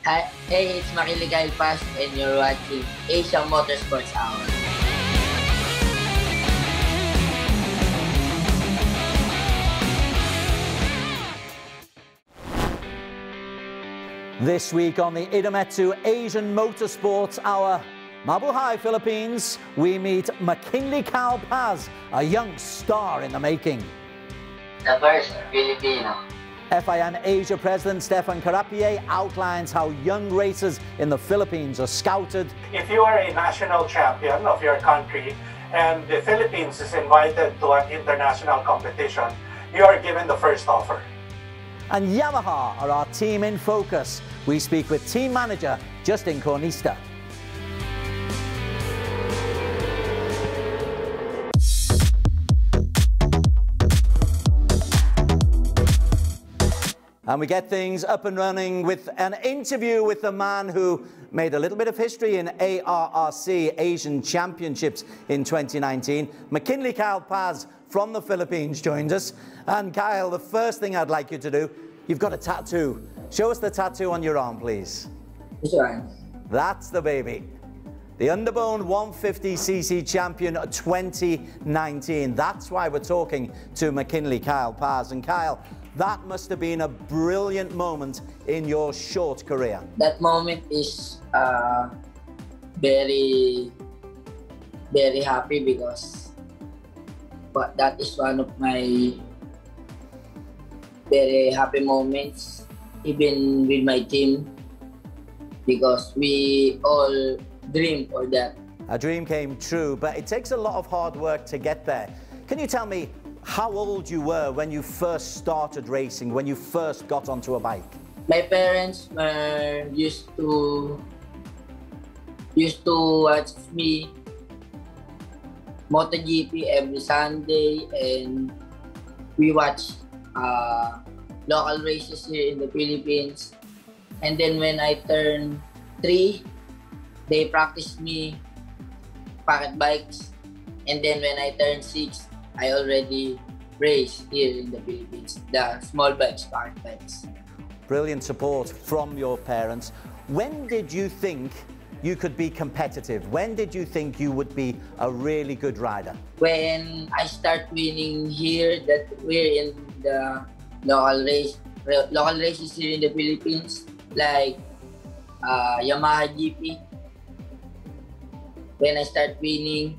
Hi, hey, it's Mckinley and you're watching Asia Motorsports Hour. This week on the Idemitsu Asian Motorsports Hour, Mabuhay, Philippines, we meet Mckinley Carapiet, a young star in the making. The first Filipino. FIM Asia President Stephan Carapiet outlines how young racers in the Philippines are scouted. If you are a national champion of your country and the Philippines is invited to an international competition, you are given the first offer. And Yamaha are our team in focus. We speak with team manager Justin Cornista. And we get things up and running with an interview with the man who made a little bit of history in ARRC Asian Championships in 2019. Mckinley Carapiet from the Philippines joins us. And Kyle, the first thing I'd like you to do, you've got a tattoo. Show us the tattoo on your arm, please. Which one? That's the baby. The Underbone 150cc champion 2019. That's why we're talking to Mckinley Carapiet. And Kyle, that must have been a brilliant moment in your short career. That moment is very happy because that is one of my very happy moments, even with my team, because we all dreamed for that. A dream came true, but it takes a lot of hard work to get there. Can you tell me how old you were when you first started racing, when you first got onto a bike? My parents used to watch me MotoGP every Sunday, and we watch local races here in the Philippines. And then when I turned 3, they practiced me pocket bikes. And then when I turned 6, I already raced here in the Philippines, the small bikes, pocket bikes. Brilliant support from your parents. When did you think you could be competitive? When did you think you would be a really good rider? When I start winning here, that we're in the local races here in the Philippines, like Yamaha GP. When I start winning,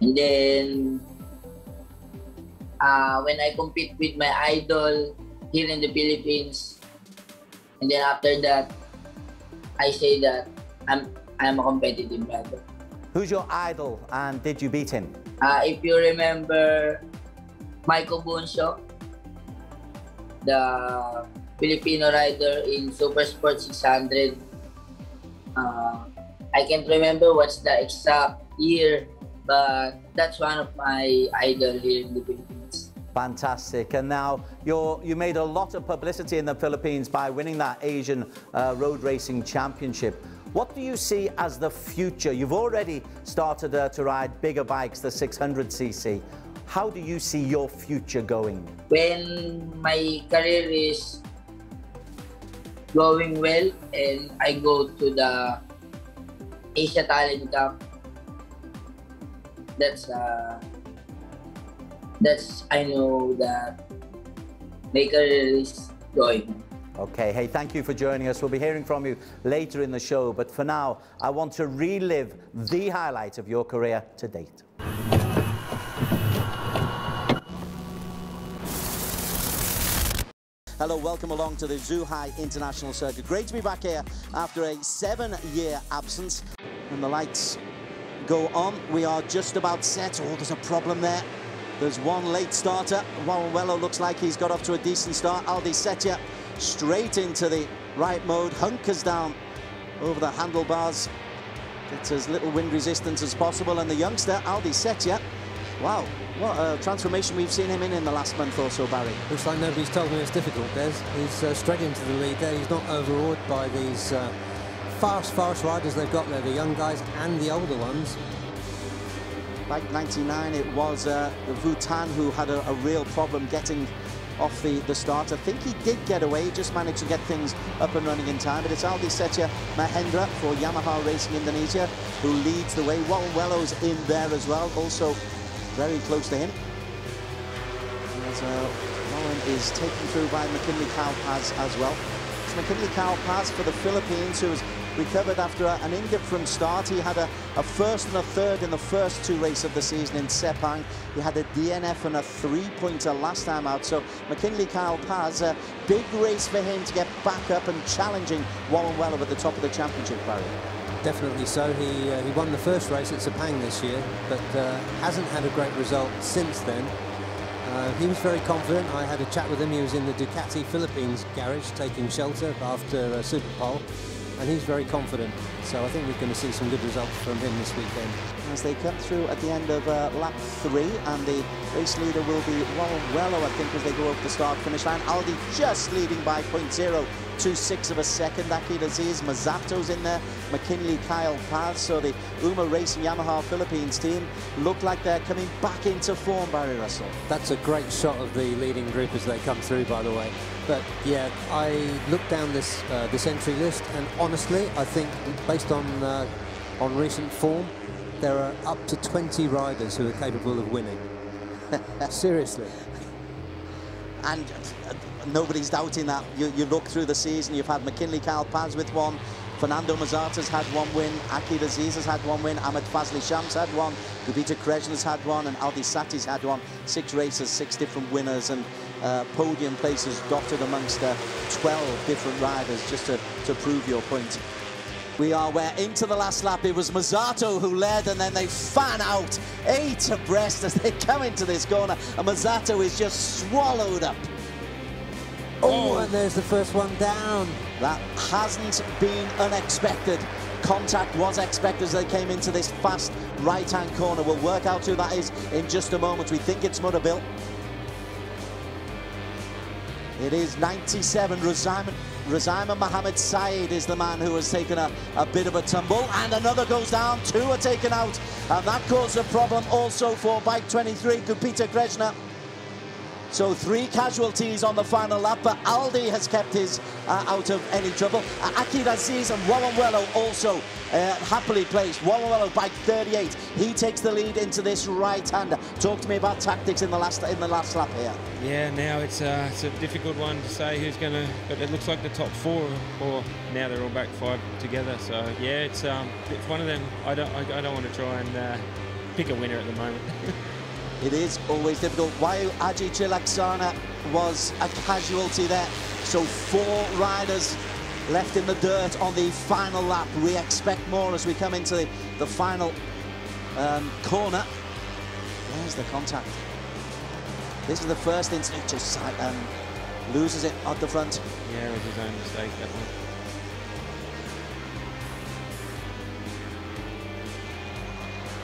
and then when I compete with my idol here in the Philippines, and then after that, I say that I'm a competitive rider. Who's your idol and did you beat him? If you remember Michael Buncio, the Filipino rider in Supersport 600. I can't remember what's the exact year, but that's one of my idols here in the Philippines. Fantastic. And now you made a lot of publicity in the Philippines by winning that Asian Road Racing Championship. What do you see as the future? You've already started to ride bigger bikes, the 600cc. How do you see your future going? When my career is going well and I go to the Asia Talent Cup, that's I know that my career is going. Okay, hey, thank you for joining us. We'll be hearing from you later in the show, but for now, I want to relive the highlight of your career to date. Hello, welcome along to the Zhuhai International Circuit. Great to be back here after a 7-year absence. When the lights go on, we are just about set. Oh, there's a problem there. There's one late starter. Warren looks like he's got off to a decent start. Aldi Setia straight into the right mode, hunkers down over the handlebars, gets as little wind resistance as possible, and the youngster Aldi Setia, wow, what a transformation we've seen him in the last month or so, Barry. Looks like nobody's told him it's difficult, Des. He's straight into the lead there. He's not overawed by these fast riders they've got there, the young guys and the older ones. Like 99, it was Vutan who had a real problem getting off the start. I think he did get away, he just managed to get things up and running in time. But it's Aldi Setia Mahendra for Yamaha Racing Indonesia who leads the way. Wallenwello's in there as well, also very close to him. As Warren is taken through by Mckinley Carapiet as well. It's Mckinley Carapiet for the Philippines, who has recovered after an injured from start. He had a first and a third in the first two races of the season in Sepang. He had a DNF and a three-pointer last time out. So Mckinley Carapiet, a big race for him to get back up and challenging Wallenwello at the top of the championship, Barry. Definitely so. He won the first race at Sepang this year, but hasn't had a great result since then. He was very confident. I had a chat with him. He was in the Ducati Philippines garage taking shelter after Superpole, and he's very confident. So I think we're going to see some good results from him this weekend. As they come through at the end of lap 3, and the race leader will be Wallenwello, I think, as they go over the start-finish line. Aldi just leading by 0.026 of a second. Akid Aziz, Mazato's in there, Mckinley Carapiet. So the UMA Racing Yamaha Philippines team look like they're coming back into form, Barry Russell. That's a great shot of the leading group as they come through, by the way. But yeah, I looked down this entry list, and honestly, I think based on recent form, there are up to 20 riders who are capable of winning. Seriously. And nobody's doubting that. You look through the season, you've had Mckinley Carapiet with one, Fernando Mazata's had one win, Akid Aziz has had one win, Ahmed Fazli Shams had one, Gubita Krejna's had one, and Aldi Sati's had one. 6 races, 6 different winners, and podium places dotted amongst 12 different riders, just to prove your point. We're into the last lap. It was Mazato who led, and then they fan out 8 abreast as they come into this corner, and Mazato is just swallowed up. Oh, and there's the first one down. That hasn't been unexpected. Contact was expected as they came into this fast right-hand corner. We'll work out who that is in just a moment. We think it's Mutterbill. It is 97, Razaima Mohammed Saeed is the man who has taken a bit of a tumble, and another goes down, 2 are taken out, and that caused a problem also for bike 23, Gubita Krejna. So 3 casualties on the final lap, but Aldi has kept his out of any trouble. Akid Aziz and Wallenwello also happily placed. Wallenwello, bike 38, he takes the lead into this right-hander. Talk to me about tactics in the last lap here. Yeah, now it's a difficult one to say who's going to, but it looks like the top 4, or now they're all back 5 together. So yeah, it's one of them. I don't want to try and pick a winner at the moment. It is always difficult. Wayu Aji Chilaksana was a casualty there. So 4 riders left in the dirt on the final lap. We expect more as we come into the final corner. There's the contact. This is the first incident. Just loses it at the front. Yeah, it was his own mistake, that one.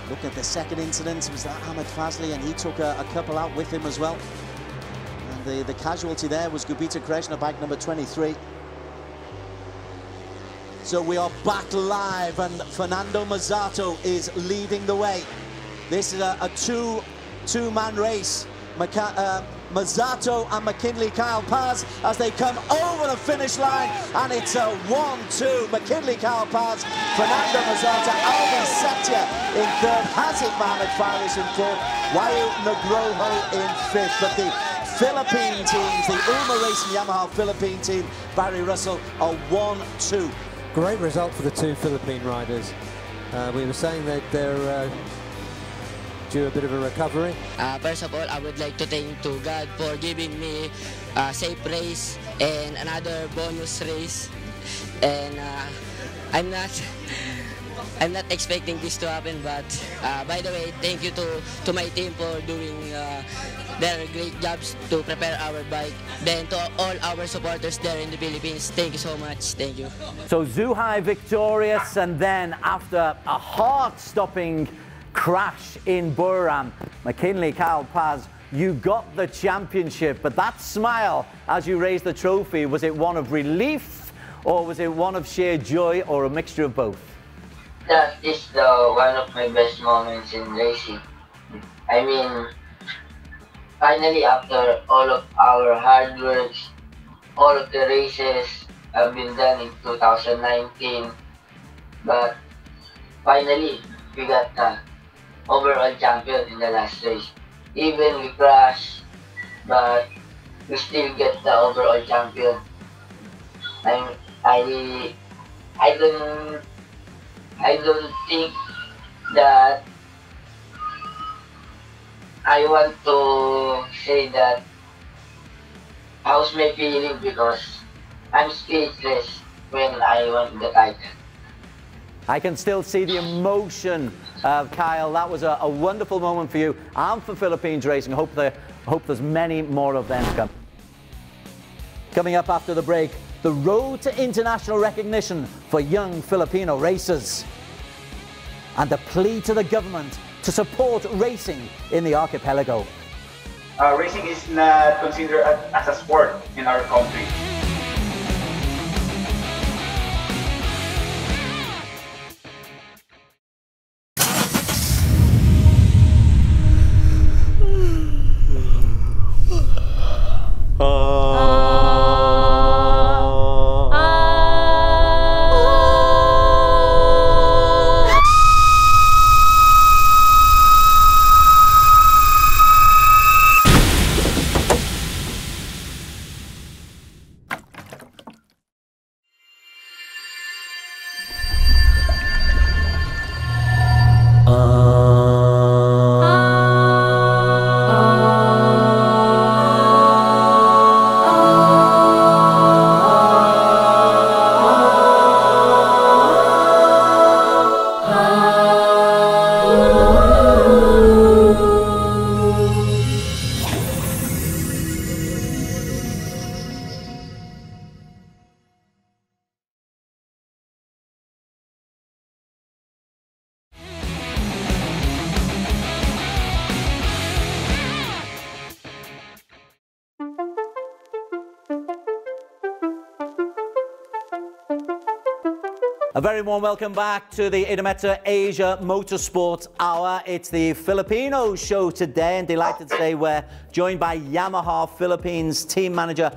Look at the second incident, it was that Ahmed Fazli, and he took a couple out with him as well. And the casualty there was Gubita Krejna, bike number 23. So we are back live, and Fernando Mazato is leading the way. This is a two-man race. Mazato and Mckinley Carapiet as they come over the finish line, and it's a 1-2. Mckinley Carapiet, Fernando Mazato, Aldi Setia in 3rd, Hazit Mohamed Faris in 4th, Wayu Nugroho in 5th. But the Philippine teams, the UMA Racing Yamaha Philippine team, Barry Russell, are 1-2. Great result for the 2 Philippine riders. We were saying that they're due a bit of a recovery. First of all, I would like to thank to God for giving me a safe race and another bonus race. And I'm not expecting this to happen, but by the way, thank you to my team for doing their great jobs to prepare our bike. Then to all our supporters there in the Philippines, thank you so much. Thank you. So Zhuhai victorious, and then after a heart-stopping crash in Buriram, Mckinley Carapiet, you got the championship. But that smile as you raised the trophy, was it one of relief, or was it one of sheer joy, or a mixture of both? That is one of my best moments in racing. I mean, finally, after all of our hard work, all of the races have been done in 2019, but finally, we got the overall champion in the last race. Even we crashed, but we still get the overall champion. I don't think that I want to say that how's my feeling, because I'm speechless when I won the title. I can still see the emotion, Kyle. That was a wonderful moment for you and for Philippines Racing. Hope there's many more of them to come. Coming up after the break, the road to international recognition for young Filipino racers, and a plea to the government to support racing in the archipelago. Racing is not considered as a sport in our country. A very warm welcome back to the FIM Asia Motorsport Hour. It's the Filipino show today, and delighted to say we're joined by Yamaha Philippines team manager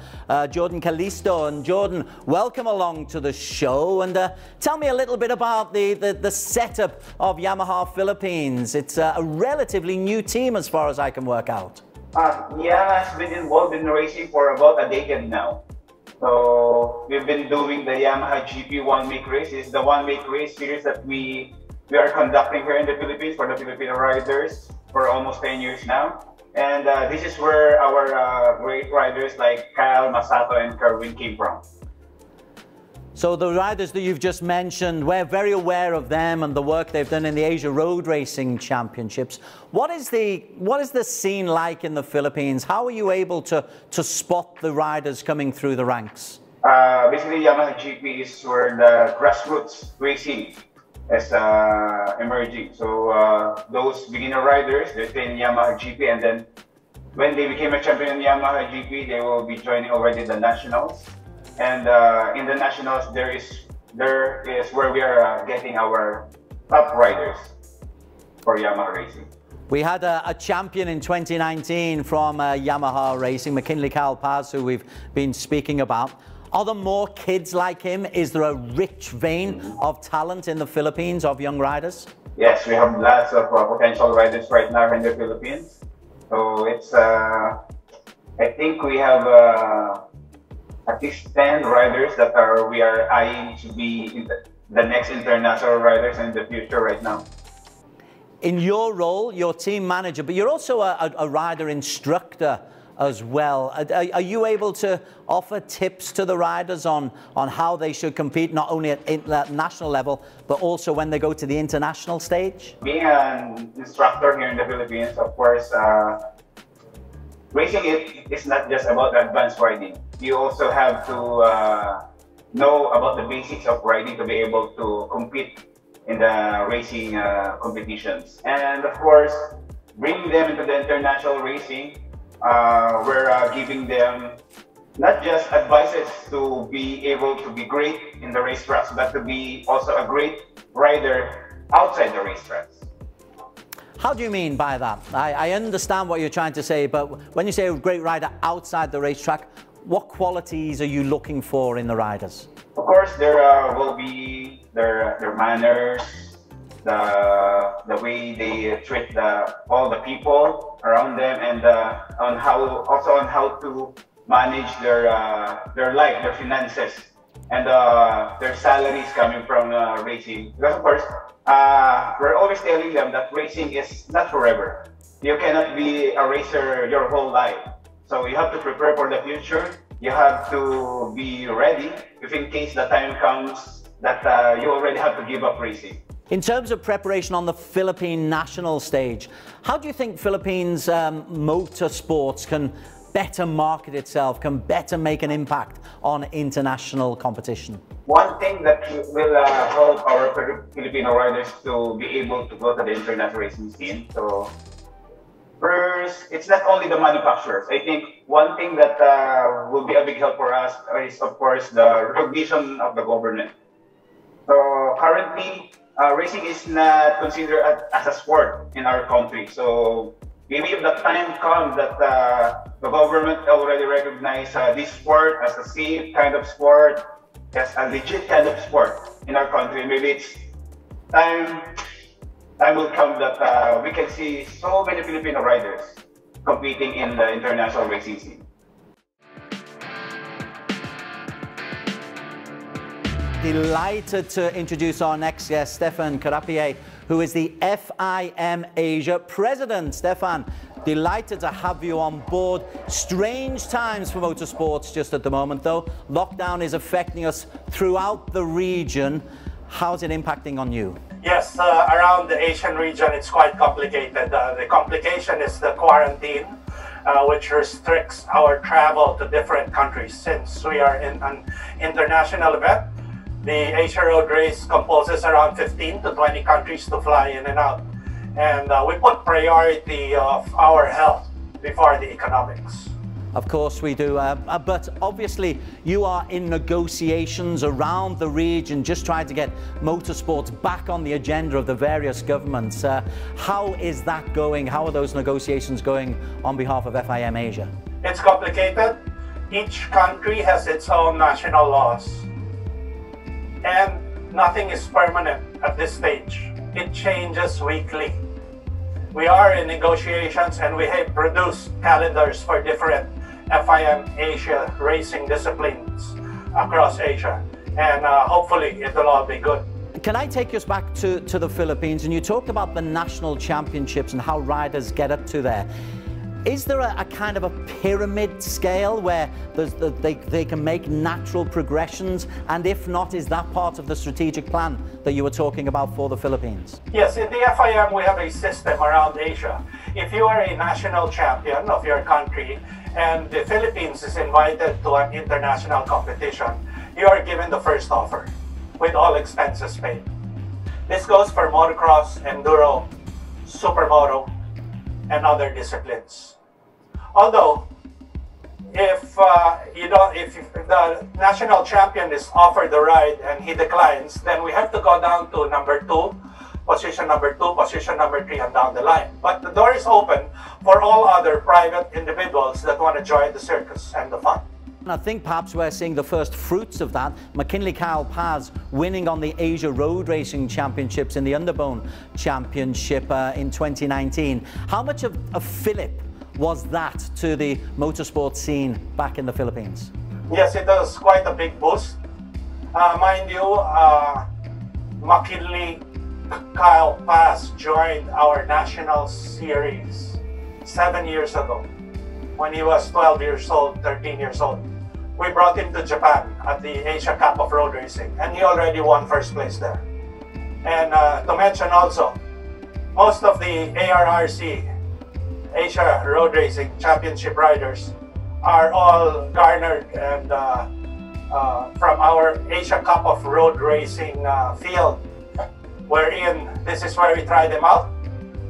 Jordan Calisto. And Jordan, welcome along to the show, and tell me a little bit about the setup of Yamaha Philippines. It's a relatively new team as far as I can work out. Yamaha has been involved in racing for about a decade now. So we've been doing the Yamaha GP one-week race. It's the one-week race series that we are conducting here in the Philippines for the Filipino riders for almost 10 years now. And this is where our great riders like Kyle, Masato, and Kerwin came from. So the riders that you've just mentioned, we're very aware of them and the work they've done in the Asia Road Racing Championships. What is the scene like in the Philippines? How are you able to spot the riders coming through the ranks? Basically, Yamaha GP is where the grassroots racing is emerging. So those beginner riders, they stay in Yamaha GP, and then when they became a champion in Yamaha GP, they will be joining already the nationals. And in the nationals, there is where we are getting our top riders for Yamaha Racing. We had a champion in 2019 from Yamaha Racing, Mckinley, who we've been speaking about. Are there more kids like him? Is there a rich vein of talent in the Philippines of young riders? Yes, we have lots of potential riders right now in the Philippines. So it's, I think we have at least 10 riders that we are eyeing to be the next international riders in the future right now. In your role, you're team manager, but you're also a rider instructor as well. Are you able to offer tips to the riders on how they should compete, not only at national level, but also when they go to the international stage? Being an instructor here in the Philippines, of course, racing is not just about advanced riding. You also have to know about the basics of riding to be able to compete in the racing competitions. And of course, bringing them into the international racing, we're giving them not just advices to be able to be great in the racetracks, but to be also a great rider outside the racetracks. How do you mean by that? I understand what you're trying to say, but when you say a great rider outside the racetrack, what qualities are you looking for in the riders? Of course, there will be their manners, the way they treat all the people around them, and on how to manage their life, their finances, and their salaries coming from racing. Because of course, we're always telling them that racing is not forever. You cannot be a racer your whole life. So you have to prepare for the future. You have to be ready if in case the time comes that you already have to give up racing. In terms of preparation on the Philippine national stage, how do you think Philippines motorsports can better market itself, can better make an impact on international competition? One thing that will help our Filipino riders to be able to go to the international racing scene. So first, it's not only the manufacturers. I think one thing that will be a big help for us is, of course, the recognition of the government. So currently, racing is not considered as a sport in our country. So maybe if the time comes that the government already recognize this sport as a safe kind of sport, as a legit kind of sport in our country, maybe it's time will come that we can see so many Filipino riders competing in the international racing scene. Delighted to introduce our next guest, Stephan Carapiet, who is the FIM Asia President. Stephan, delighted to have you on board. Strange times for motorsports just at the moment, though. Lockdown is affecting us throughout the region. How's it impacting on you? Yes, around the Asian region, it's quite complicated. The complication is the quarantine, which restricts our travel to different countries. Since we are in an international event, the Asia Road Race composes around 15 to 20 countries to fly in and out. And we put priority of our health before the economics. Of course we do, but obviously you are in negotiations around the region, just trying to get motorsports back on the agenda of the various governments. How is that going? How are those negotiations going on behalf of FIM Asia? It's complicated. Each country has its own national laws. And nothing is permanent at this stage. It changes weekly. We are in negotiations and we have produced calendars for different FIM Asia racing disciplines across Asia. And hopefully it will all be good. Can I take us back to the Philippines? And you talked about the national championships and how riders get up to there. Is there a kind of a pyramid scale where they can make natural progressions? And if not, is that part of the strategic plan that you were talking about for the Philippines? Yes, in the FIM we have a system around Asia. If you are a national champion of your country and the Philippines is invited to an international competition, you are given the first offer with all expenses paid. This goes for motocross, enduro, supermoto, and other disciplines. Although, if the national champion is offered the ride and he declines, then we have to go down to position number two, position number 3, and down the line. But the door is open for all other private individuals that want to join the circus and the fun. And I think perhaps we're seeing the first fruits of that. Mckinley winning on the Asia Road Racing Championships in the Underbone Championship in 2019. How much of a fillip was that to the motorsport scene back in the Philippines? Yes, it was quite a big boost. Mind you, Mckinley joined our national series 7 years ago when he was 12 years old, 13 years old. We brought him to Japan at the Asia Cup of Road Racing, and he already won first place there. And to mention also, most of the ARRC, Asia Road Racing Championship riders, are all garnered and from our Asia Cup of Road Racing field, wherein this is where we try them out.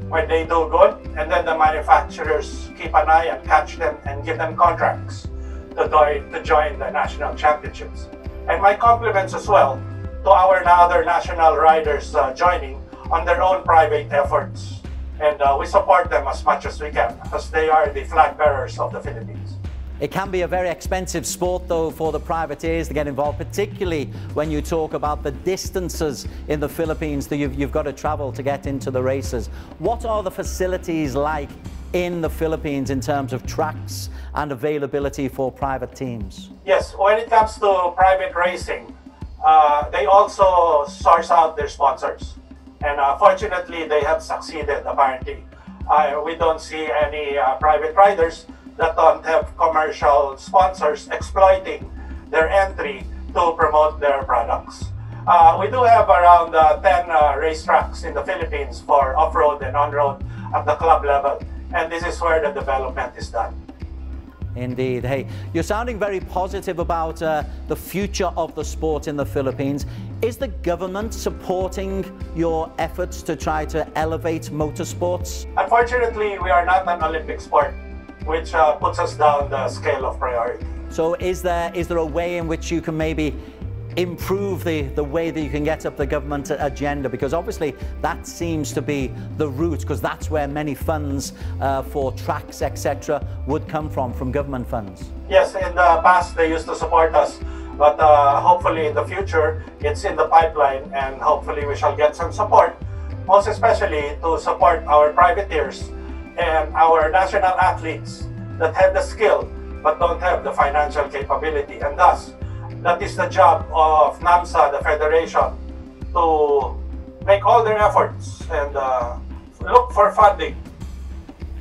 When they do good, and then the manufacturers keep an eye and catch them and give them contracts to join the national championships. And my compliments as well to our other national riders joining on their own private efforts and we support them as much as we can because they are the flag bearers of the Philippines. It can be a very expensive sport, though, for the privateers to get involved, particularly when you talk about the distances in the Philippines that you've got to travel to get into the races. What are the facilities like in the Philippines in terms of tracks and availability for private teams? Yes, when it comes to private racing, they also source out their sponsors. And fortunately, they have succeeded, apparently. We don't see any private riders that don't have commercial sponsors exploiting their entry to promote their products. We do have around 10 racetracks in the Philippines for off-road and on-road at the club level, and this is where the development is done. Indeed. Hey, you're sounding very positive about the future of the sport in the Philippines. Is the government supporting your efforts to try to elevate motorsports? Unfortunately, we are not an Olympic sport, which puts us down the scale of priority. So is there a way in which you can maybe improve the way that you can get up the government agenda? Because obviously that seems to be the route, because that's where many funds for tracks, etc., would come from government funds. Yes, in the past they used to support us, but hopefully in the future it's in the pipeline, and hopefully we shall get some support, most especially to support our privateers and our national athletes that have the skill but don't have the financial capability, and thus that is the job of NAMSA, the federation, to make all their efforts and look for funding.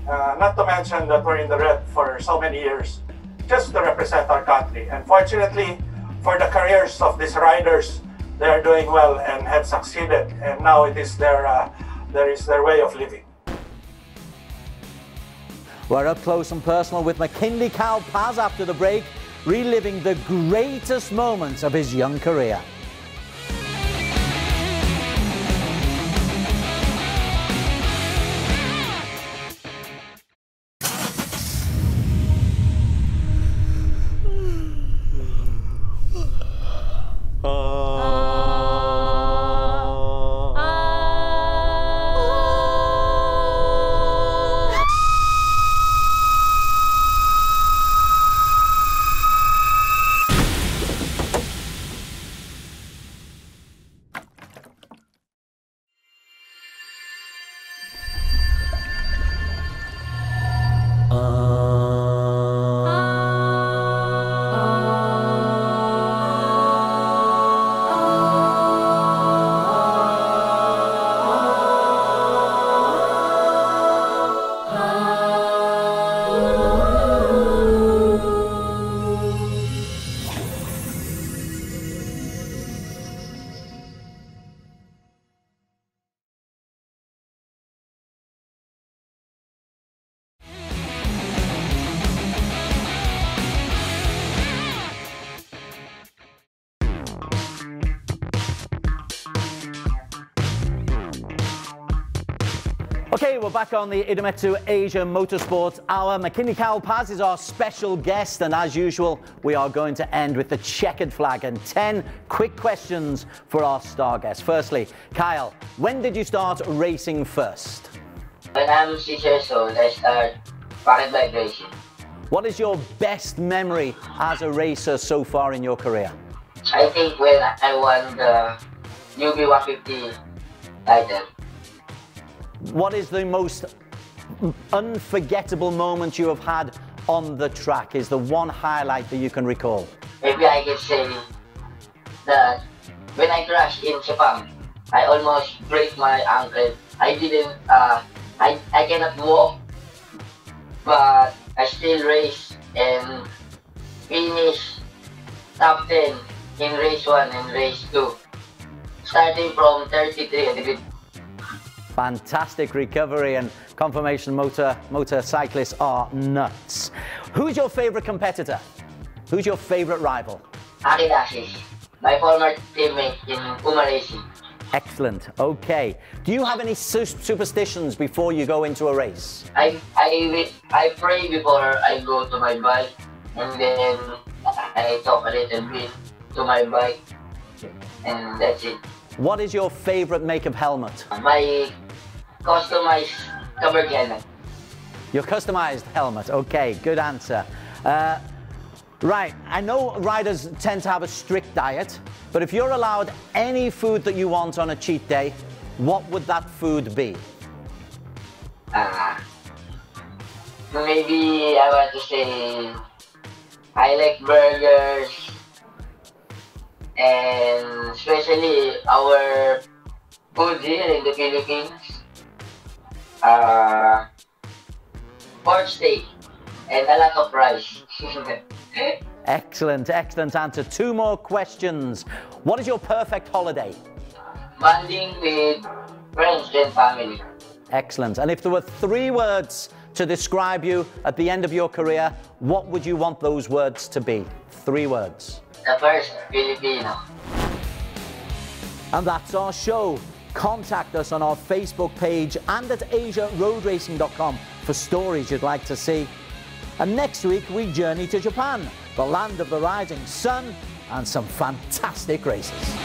Not to mention that we're in the red for so many years just to represent our country. And fortunately for the careers of these riders, they are doing well and have succeeded, and now it is their way of living. We're up close and personal with Mckinley Paz after the break, reliving the greatest moments of his young career. Okay, we're back on the FIM Asia Motorsport Hour. Mckinley Paz is our special guest, and as usual, we are going to end with the checkered flag and 10 quick questions for our star guest. Firstly, Kyle, when did you start racing first? When I'm 6 years old, I started pocket bike racing. What is your best memory as a racer so far in your career? I think when I won the UB 150 title. What is the most unforgettable moment you have had on the track? Is there one highlight that you can recall? Maybe I can say that when I crashed in Japan, I almost break my ankle. I didn't, I cannot walk, but I still race and finish top 10 in race 1 and race 2. Starting from 33. Fantastic recovery and confirmation motorcyclists are nuts. Who's your favorite competitor? Who's your favorite rival? Akidashi, my former teammate in Puma Racing. Excellent. Okay. Do you have any superstitions before you go into a race? I pray before I go to my bike, and then I talk a little bit to my bike, and that's it. What is your favorite make of helmet? My customized Covered helmet. Your customized helmet. Okay, good answer. Right, I know riders tend to have a strict diet, but if you're allowed any food that you want on a cheat day, what would that food be? Maybe I want to say I like burgers, and especially our food here in the Philippines. Pork steak and a lot of rice. Excellent, excellent answer. 2 more questions. What is your perfect holiday? Bonding with friends and family. Excellent. And if there were 3 words to describe you at the end of your career, what would you want those words to be? 3 words. The first, Filipino. And that's our show. Contact us on our Facebook page and at asiaroadracing.com for stories you'd like to see. And next week we journey to Japan, the land of the rising sun and some fantastic races.